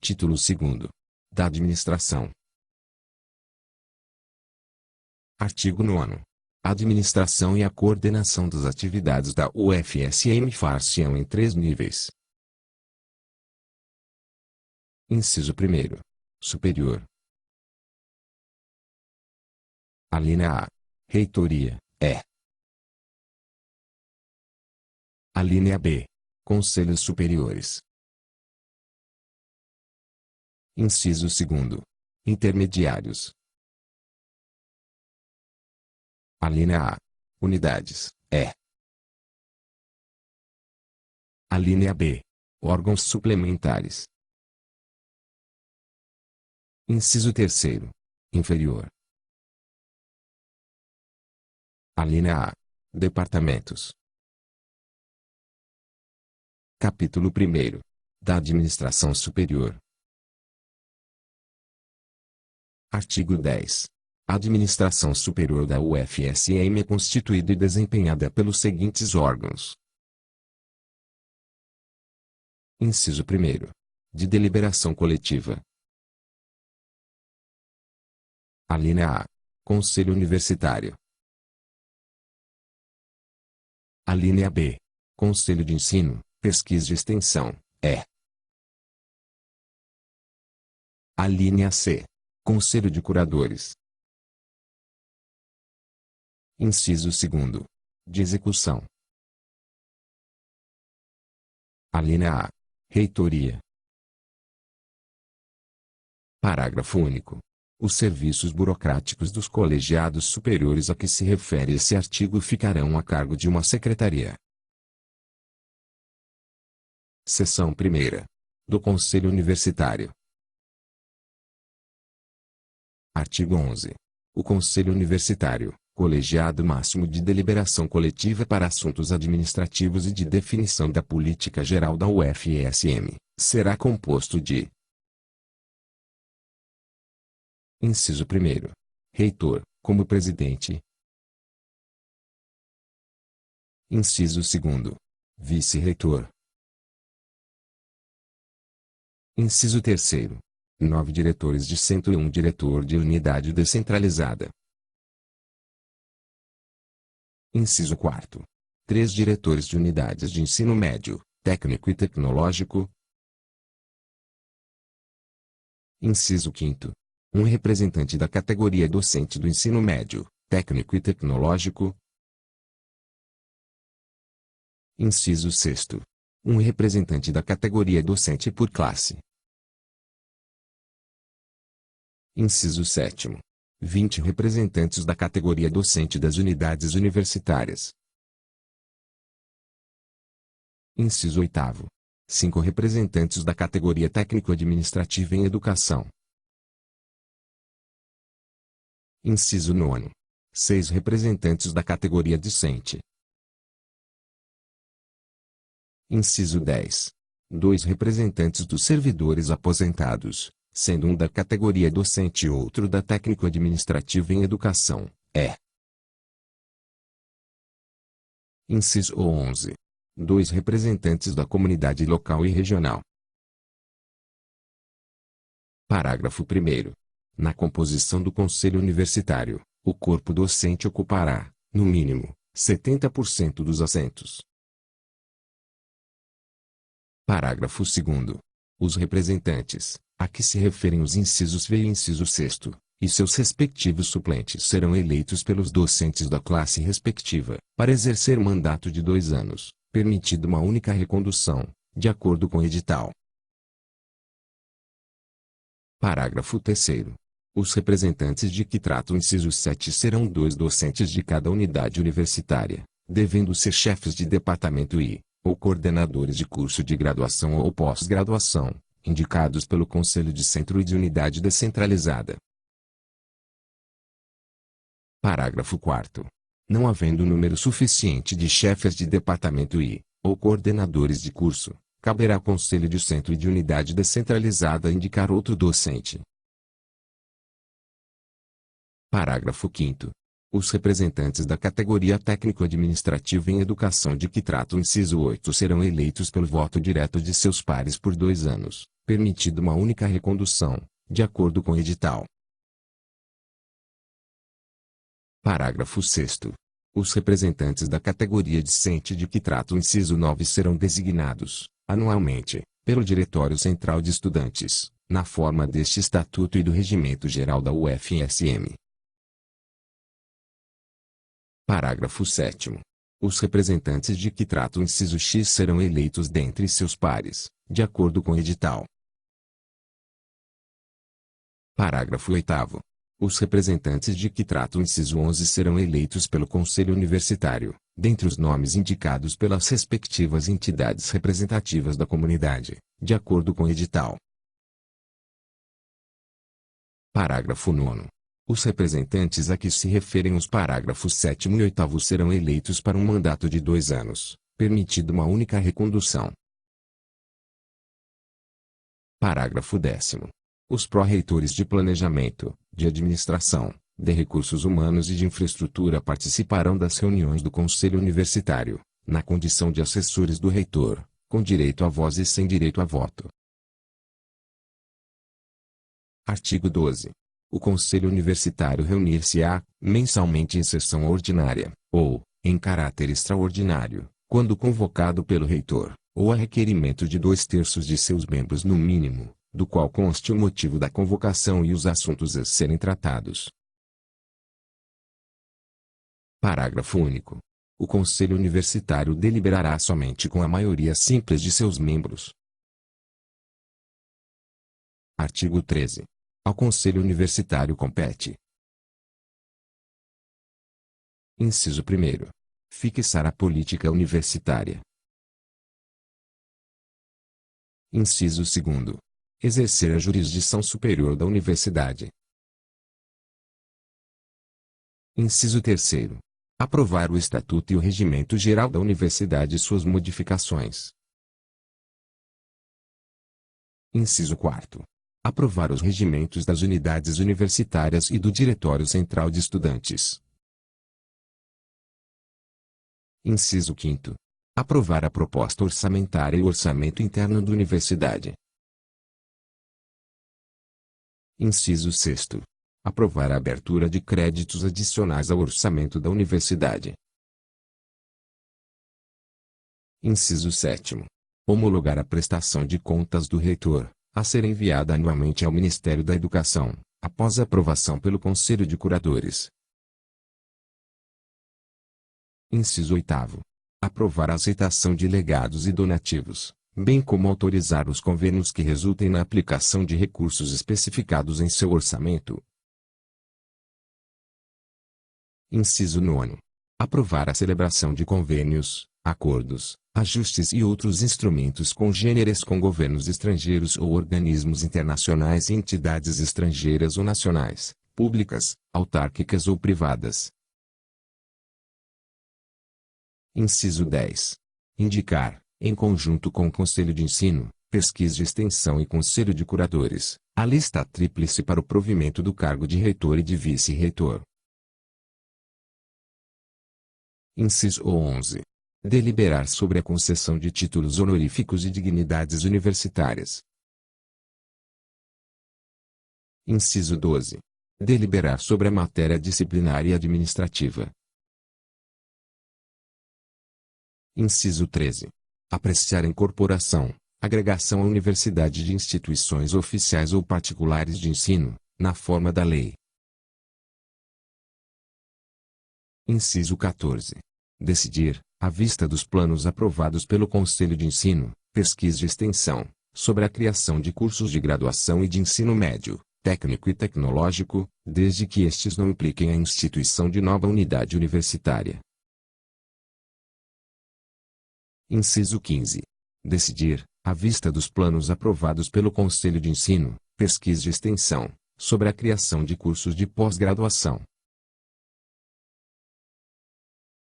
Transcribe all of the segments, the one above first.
Título 2º. Da administração. Artigo 9º. A administração e a coordenação das atividades da UFSM far-se-ão em 3 níveis. Inciso 1º. Superior. Alínea A. Reitoria, é. Alínea B. Conselhos superiores. Inciso 2º. Intermediários. Alínea A. Unidades, é. Alínea B. Órgãos suplementares. Inciso 3º. Inferior. Alínea A. Departamentos. Capítulo 1º. Da Administração Superior. Artigo 10. A administração superior da UFSM é constituída e desempenhada pelos seguintes órgãos. Inciso 1º. De deliberação coletiva. Alínea A. Conselho Universitário. Alínea B. Conselho de Ensino, Pesquisa e Extensão, é. Alínea C. Conselho de Curadores. Inciso 2º. De Execução. Alínea A. Reitoria. Parágrafo único. Os serviços burocráticos dos colegiados superiores a que se refere esse artigo ficarão a cargo de uma secretaria. Seção 1ª. Do Conselho Universitário. Artigo 11. O Conselho Universitário, colegiado máximo de deliberação coletiva para assuntos administrativos e de definição da política geral da UFSM, será composto de: Inciso 1º. Reitor, como presidente. Inciso 2º. Vice-reitor. Inciso 3º. 9 diretores de centro e 1 diretor de unidade descentralizada. Inciso 4º. 3 diretores de unidades de ensino médio, técnico e tecnológico. Inciso 5º. Um representante da categoria docente do ensino médio, técnico e tecnológico. Inciso 6º. Um representante da categoria docente por classe. Inciso 7º. 20 representantes da categoria docente das unidades universitárias. Inciso 8º. 5 representantes da categoria técnico-administrativa em educação. Inciso 9º. 6 representantes da categoria discente. Inciso 10. 2 representantes dos servidores aposentados, sendo um da categoria docente e outro da técnico-administrativa em educação, é. Inciso 11. 2 representantes da comunidade local e regional. Parágrafo 1º. Na composição do Conselho Universitário, o corpo docente ocupará, no mínimo, 70% dos assentos. Parágrafo 2º. Os representantes, a que se referem os incisos V e inciso 6º, e seus respectivos suplentes serão eleitos pelos docentes da classe respectiva, para exercer mandato de 2 anos, permitida uma única recondução, de acordo com o edital. Parágrafo 3º. Os representantes de que trata o inciso 7 serão 2 docentes de cada unidade universitária, devendo ser chefes de departamento ou coordenadores de curso de graduação ou pós-graduação, indicados pelo Conselho de Centro e de Unidade Descentralizada. Parágrafo 4º. Não havendo número suficiente de chefes de departamento ou coordenadores de curso, caberá ao Conselho de Centro e de Unidade Descentralizada indicar outro docente. Parágrafo 5º. Os representantes da categoria técnico-administrativa em educação de que trata o inciso 8 serão eleitos pelo voto direto de seus pares por 2 anos, permitida uma única recondução, de acordo com o edital. Parágrafo 6º. Os representantes da categoria discente de que trata o inciso 9 serão designados, anualmente, pelo Diretório Central de Estudantes, na forma deste Estatuto e do Regimento Geral da UFSM. Parágrafo 7º. Os representantes de que trata o inciso X serão eleitos dentre seus pares, de acordo com o edital. Parágrafo 8º. Os representantes de que trata o inciso 11 serão eleitos pelo Conselho Universitário, dentre os nomes indicados pelas respectivas entidades representativas da comunidade, de acordo com o edital. Parágrafo 9º. Os representantes a que se referem os parágrafos 7º e 8º serão eleitos para um mandato de 2 anos, permitida uma única recondução. Parágrafo 10º. Os pró-reitores de Planejamento, de Administração, de Recursos Humanos e de Infraestrutura participarão das reuniões do Conselho Universitário, na condição de assessores do reitor, com direito à voz e sem direito a voto. Artigo 12. O Conselho Universitário reunir-se-á, mensalmente em sessão ordinária, ou, em caráter extraordinário, quando convocado pelo reitor, ou a requerimento de 2/3 de seus membros no mínimo, do qual conste o motivo da convocação e os assuntos a serem tratados. Parágrafo único. O Conselho Universitário deliberará somente com a maioria simples de seus membros. Artigo 13. Ao Conselho Universitário compete: inciso 1º. Fixar a política universitária. Inciso 2º. Exercer a jurisdição superior da universidade. Inciso 3º. Aprovar o Estatuto e o Regimento Geral da Universidade e suas modificações. Inciso 4º. Aprovar os regimentos das unidades universitárias e do Diretório Central de Estudantes. Inciso 5º. Aprovar a proposta orçamentária e o orçamento interno da universidade. Inciso 6º. Aprovar a abertura de créditos adicionais ao orçamento da universidade. Inciso 7º. Homologar a prestação de contas do reitor, a ser enviada anualmente ao Ministério da Educação, após aprovação pelo Conselho de Curadores. Inciso 8º. Aprovar a aceitação de legados e donativos, bem como autorizar os convênios que resultem na aplicação de recursos especificados em seu orçamento. Inciso 9º. Aprovar a celebração de convênios, acordos, ajustes e outros instrumentos congêneres com governos estrangeiros ou organismos internacionais e entidades estrangeiras ou nacionais, públicas, autárquicas ou privadas. Inciso 10. Indicar, em conjunto com o Conselho de Ensino, Pesquisa e Extensão e Conselho de Curadores, a lista tríplice para o provimento do cargo de reitor e de vice-reitor. Inciso 11. Deliberar sobre a concessão de títulos honoríficos e dignidades universitárias. Inciso 12. Deliberar sobre a matéria disciplinar e administrativa. Inciso 13. Apreciar a incorporação, agregação à universidade de instituições oficiais ou particulares de ensino, na forma da lei. Inciso 14. Decidir, à vista dos planos aprovados pelo Conselho de Ensino, Pesquisa e Extensão, sobre a criação de cursos de graduação e de ensino médio, técnico e tecnológico, desde que estes não impliquem a instituição de nova unidade universitária. Inciso 15. Decidir, à vista dos planos aprovados pelo Conselho de Ensino, Pesquisa e Extensão, sobre a criação de cursos de pós-graduação.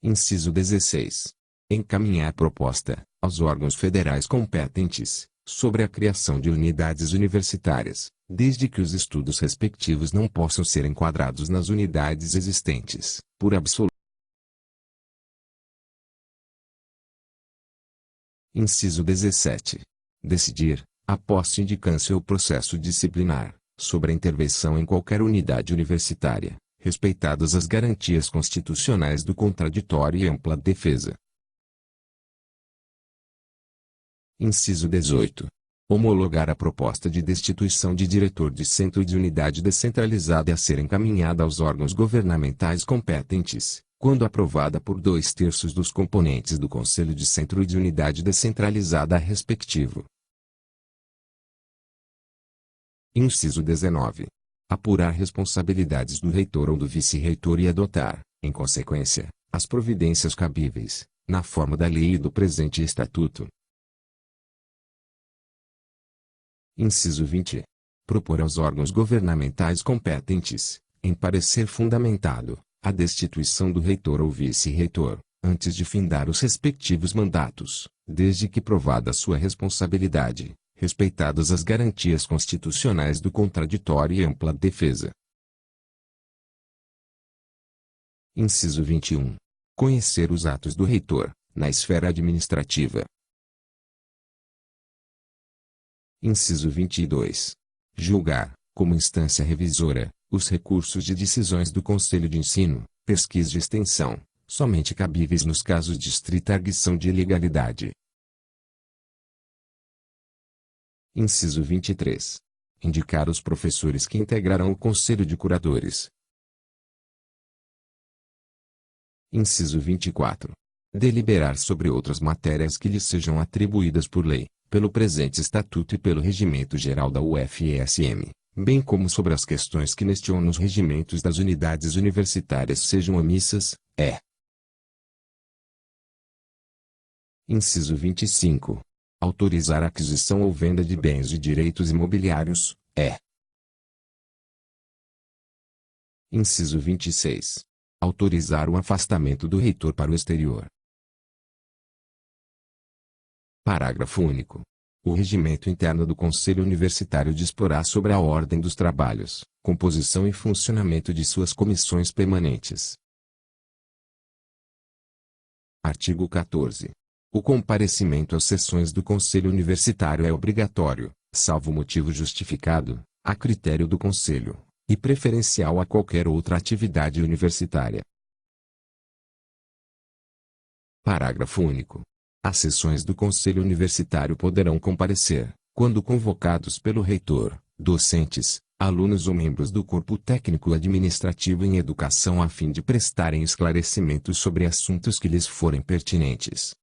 Inciso 16. Encaminhar proposta, aos órgãos federais competentes, sobre a criação de unidades universitárias, desde que os estudos respectivos não possam ser enquadrados nas unidades existentes, por absoluto. Inciso 17. Decidir, após sindicância ou processo disciplinar, sobre a intervenção em qualquer unidade universitária, respeitadas as garantias constitucionais do contraditório e ampla defesa. Inciso 18. Homologar a proposta de destituição de diretor de centro de unidade descentralizada a ser encaminhada aos órgãos governamentais competentes, quando aprovada por 2/3 dos componentes do Conselho de Centro de Unidade Descentralizada respectivo. Inciso 19. Apurar responsabilidades do reitor ou do vice-reitor e adotar, em consequência, as providências cabíveis, na forma da lei e do presente estatuto. Inciso 20. Propor aos órgãos governamentais competentes, em parecer fundamentado, a destituição do reitor ou vice-reitor, antes de findar os respectivos mandatos, desde que provada sua responsabilidade, respeitadas as garantias constitucionais do contraditório e ampla defesa. Inciso 21. Conhecer os atos do reitor, na esfera administrativa. Inciso 22. Julgar, como instância revisora, os recursos de decisões do Conselho de Ensino, Pesquisa e Extensão, somente cabíveis nos casos de estrita arguição de ilegalidade. Inciso 23. Indicar os professores que integrarão o Conselho de Curadores. Inciso 24. Deliberar sobre outras matérias que lhes sejam atribuídas por lei, pelo presente Estatuto e pelo Regimento Geral da UFESM, bem como sobre as questões que neste ou nos regimentos das unidades universitárias sejam omissas, Inciso 25. Autorizar a aquisição ou venda de bens e direitos imobiliários, Inciso 26. Autorizar o afastamento do reitor para o exterior. Parágrafo único. O regimento interno do Conselho Universitário disporá sobre a ordem dos trabalhos, composição e funcionamento de suas comissões permanentes. Artigo 14. O comparecimento às sessões do Conselho Universitário é obrigatório, salvo motivo justificado, a critério do Conselho, e preferencial a qualquer outra atividade universitária. Parágrafo único. As sessões do Conselho Universitário poderão comparecer, quando convocados pelo reitor, docentes, alunos ou membros do corpo técnico-administrativo em educação a fim de prestarem esclarecimentos sobre assuntos que lhes forem pertinentes.